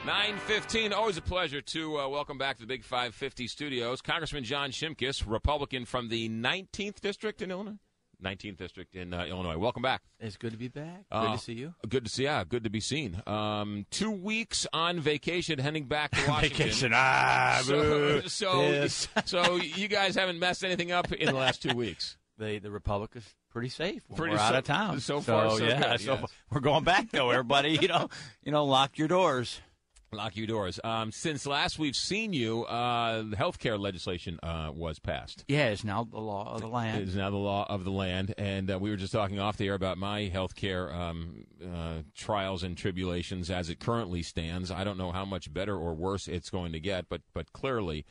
9:15, always a pleasure to welcome back to the Big 550 studios. Congressman John Shimkus, Republican from the 19th District in Illinois. 19th District in Illinois. Welcome back. It's good to be back. Good to see you. Good to see. Yeah, good to be seen. 2 weeks on vacation, heading back to Washington. Vacation. So you guys haven't messed anything up in the last 2 weeks. The Republic is pretty safe. We're Pretty out of town. So far, so good. Yes. Yes. We're going back though, everybody. Lock your doors. Lock your doors. Since last we've seen you, the health care legislation was passed. Yeah, it's now the law of the land. It is now the law of the land. And we were just talking off the air about my health care trials and tribulations as it currently stands. I don't know how much better or worse it's going to get, but clearly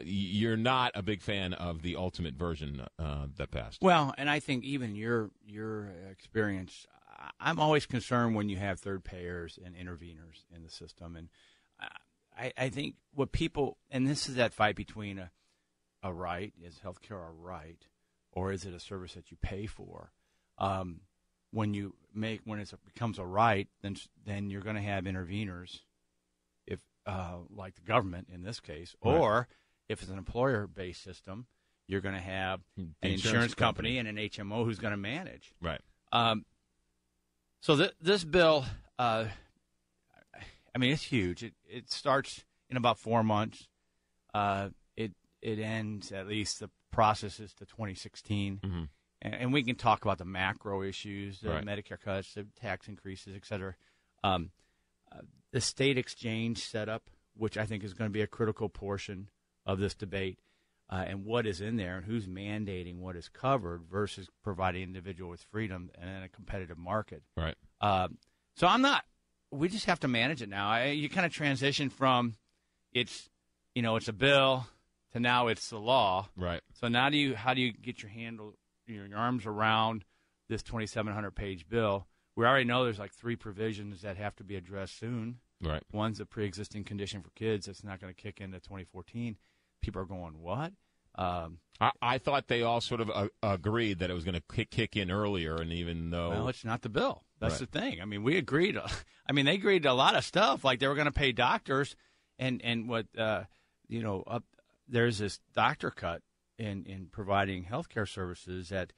you're not a big fan of the ultimate version that passed. Well, and I think even your experience, I'm always concerned when you have third payers and interveners in the system. And I think what people, and this is that fight between a right, is healthcare a right, or is it a service that you pay for? When it becomes a right, then you're going to have interveners, if like the government in this case, right. Or if it's an employer-based system, you're going to have an insurance company and an HMO who's going to manage. Right. So this bill, it's huge. It starts in about 4 months. It ends, at least the process is to 2016. Mm-hmm. And we can talk about the macro issues, the right. Medicare cuts, the tax increases, et cetera. The state exchange setup, which I think is going to be a critical portion of this debate, and what is in there and who's mandating what is covered versus providing individual with freedom and in a competitive market. Right. So we just have to manage it now. You kind of transition from it's a bill to now it's the law. Right. So now how do you get your arms around this 2,700 page bill? We already know there's like 3 provisions that have to be addressed soon. Right. One's a pre-existing condition for kids that's not going to kick into 2014. People are going, what? I thought they all sort of agreed that it was going to kick in earlier, and even though... Well, it's not the bill. That's right. the thing. I mean, we agreed. They agreed to a lot of stuff, like they were going to pay doctors, and what, there's this doctor cut in providing health care services that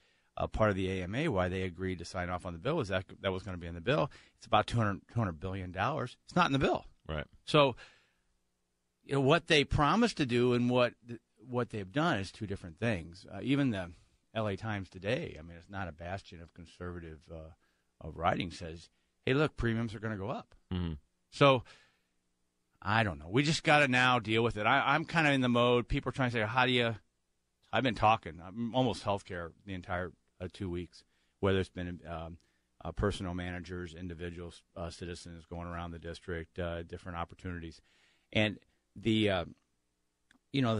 part of the AMA, why they agreed to sign off on the bill, is that was going to be in the bill. It's about $200 billion. It's not in the bill. Right. So, what they promised to do and what they've done is 2 different things. Even the L.A. Times today, it's not a bastion of conservative of writing, says, hey, look, premiums are going to go up. Mm-hmm. So, I don't know. We just got to now deal with it. I'm kind of in the mode, people are trying to say, how do you – I've been talking. I'm almost healthcare the entire 2 weeks, whether it's been personal managers, individuals, citizens going around the district, different opportunities. And the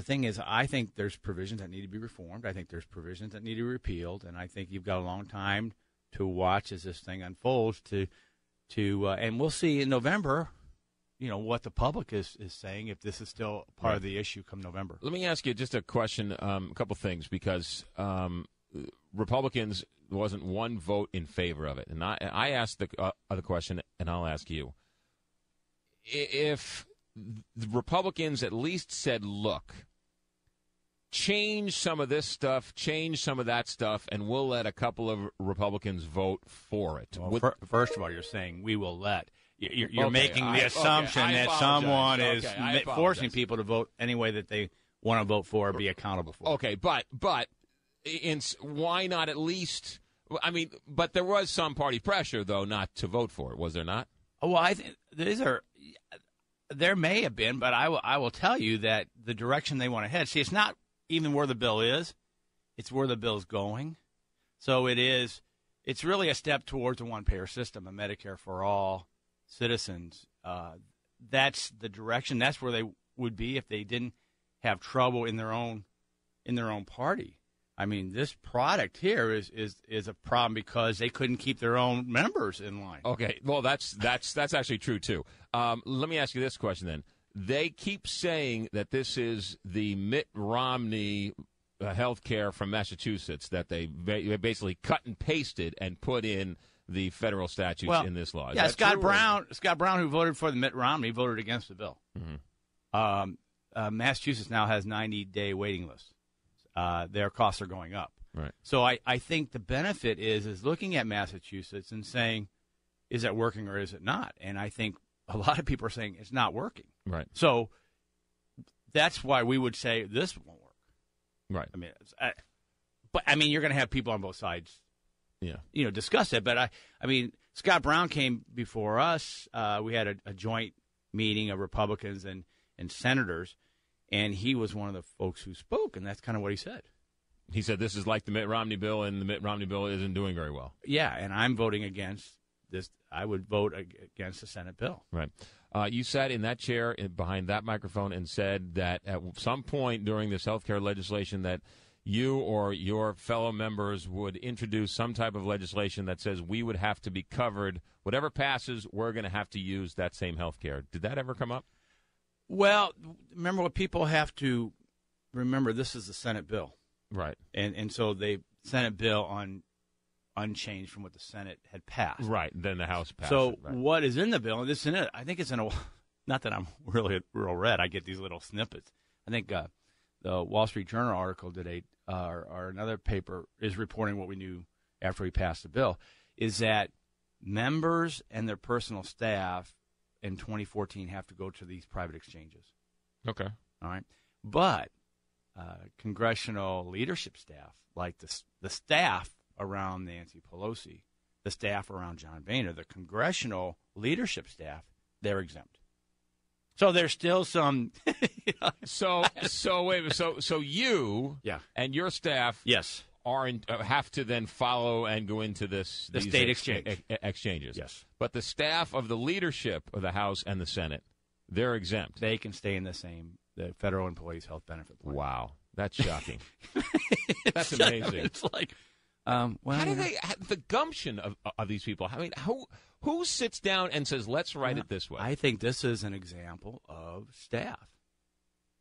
thing is, I think there's provisions that need to be reformed. I think there's provisions that need to be repealed, and I think you've got a long time to watch as this thing unfolds. And we'll see in November, what the public is saying, if this is still part of the issue come November. Let me ask you just a question, a couple things, because Republicans, there wasn't one vote in favor of it, and I asked the other question, and I'll ask you. If the Republicans at least said, look, change some of this stuff, change some of that stuff, and we'll let a couple of Republicans vote for it. Well, first of all, you're saying we will let. You're okay, making the assumption that someone is forcing apologize. people to vote any way that they want to vote for or be accountable for. Okay, but why not at least – but there was some party pressure, though, not to vote for it, was there not? Well, I think there may have been, but I will tell you that the direction they want to head. See, it's not even where the bill is; it's where the bill's going. So it's really a step towards a one-payer system, a Medicare for all citizens. That's the direction. That's where they would be if they didn't have trouble in their own party. This product here is a problem because they couldn't keep their own members in line. Okay, well, that's actually true, too. Let me ask you this question, then. They keep saying that this is the Mitt Romney health care from Massachusetts, that they basically cut and pasted and put in the federal statutes in this law. Is yeah, that Scott true, Brown, who voted for the Mitt Romney, voted against the bill. Mm-hmm. Massachusetts now has 90-day waiting lists. Their costs are going up. Right. So I think the benefit is looking at Massachusetts and saying, is it working or is it not? And I think a lot of people are saying it's not working. Right. So that's why we would say this won't work. Right. I mean, you're going to have people on both sides, yeah, discuss it. But I mean, Scott Brown came before us. We had a joint meeting of Republicans and senators, and he was one of the folks who spoke, and that's kind of what he said. He said this is like the Mitt Romney bill, and the Mitt Romney bill isn't doing very well. Yeah, and I'm voting against this. I would vote against the Senate bill. Right. You sat in that chair behind that microphone and said that at some point during this health care legislation that you or your fellow members would introduce some type of legislation that says we would have to be covered. Whatever passes, we're going to have to use that same health care. Did that ever come up? Well, remember what people have to remember, this is the Senate bill. Right. And so the Senate bill unchanged from what the Senate had passed. Right. Then the House passed. So it, right. What is in the bill, and this is in it, I think it's in a, not that I'm really real read, I get these little snippets. I think the Wall Street Journal article today, or another paper is reporting what we knew after we passed the bill, is that members and their personal staff in 2014 have to go to these private exchanges. Okay. All right. But congressional leadership staff, like the staff around Nancy Pelosi, the staff around John Boehner, the congressional leadership staff, they're exempt. So there's still some. So wait. So you and your staff have to then follow and go into these state exchanges. Yes. But the staff of the leadership of the House and the Senate, they're exempt. They can stay in the Federal Employees Health Benefit Plan. Wow, that's shocking. That's amazing. It's like, how do they the gumption of these people? I mean, who sits down and says, "Let's write it this way"? I think this is an example of staff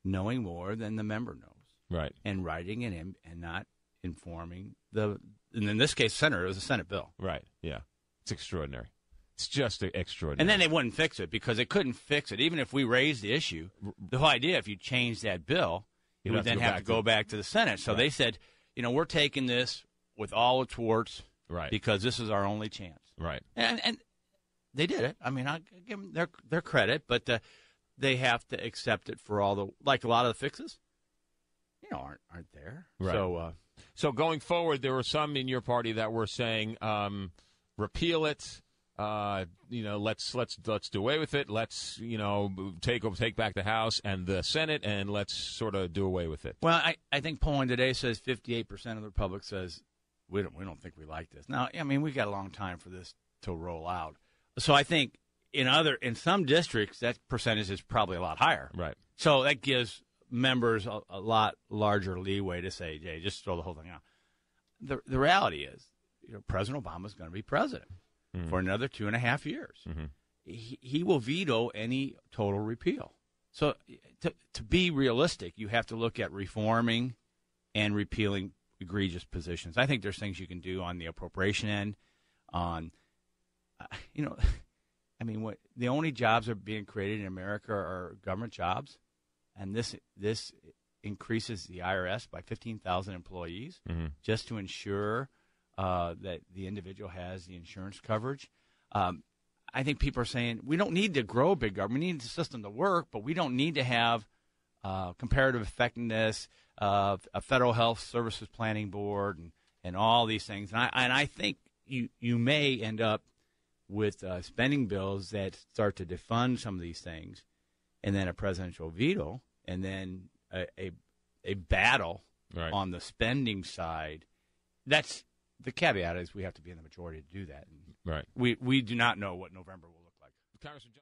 knowing more than the member knows, right? And writing it in and not informing and in this case, Senator, it was a Senate bill, right? Yeah, it's extraordinary. It's just extraordinary. And then they wouldn't fix it because they couldn't fix it. Even if we raised the issue, the whole idea, if you change that bill, you would then have to go back to the Senate. So they said, we're taking this with all its warts, right? Because this is our only chance, right? And they did it. I mean, I give them their credit, but they have to accept it for all a lot of the fixes, aren't there? Right. So going forward, there were some in your party that were saying, repeal it. Let's do away with it. Let's take back the House and the Senate, and let's sort of do away with it. Well, I think polling today says 58% of the public says we don't think we like this. Now, I mean, we got a long time for this to roll out. So I think in some districts that percentage is probably a lot higher. Right. So that gives members a lot larger leeway to say, "Jay, just throw the whole thing out." The reality is, President Obama is going to be president for another 2.5 years. Mm-hmm. He will veto any total repeal. So to be realistic, you have to look at reforming and repealing egregious positions. I think there's things you can do on the appropriation end. The only jobs that are being created in America are government jobs, and this increases the IRS by 15,000 employees just to ensure that the individual has the insurance coverage. I think people are saying we don't need to grow big government. We need the system to work, but we don't need to have comparative effectiveness, a federal health services planning board, and all these things. And I think you may end up with spending bills that start to defund some of these things, and then a presidential veto, and then a battle on the spending side. That's the caveat is we have to be in the majority to do that. And right. We do not know what November will look like. Congressman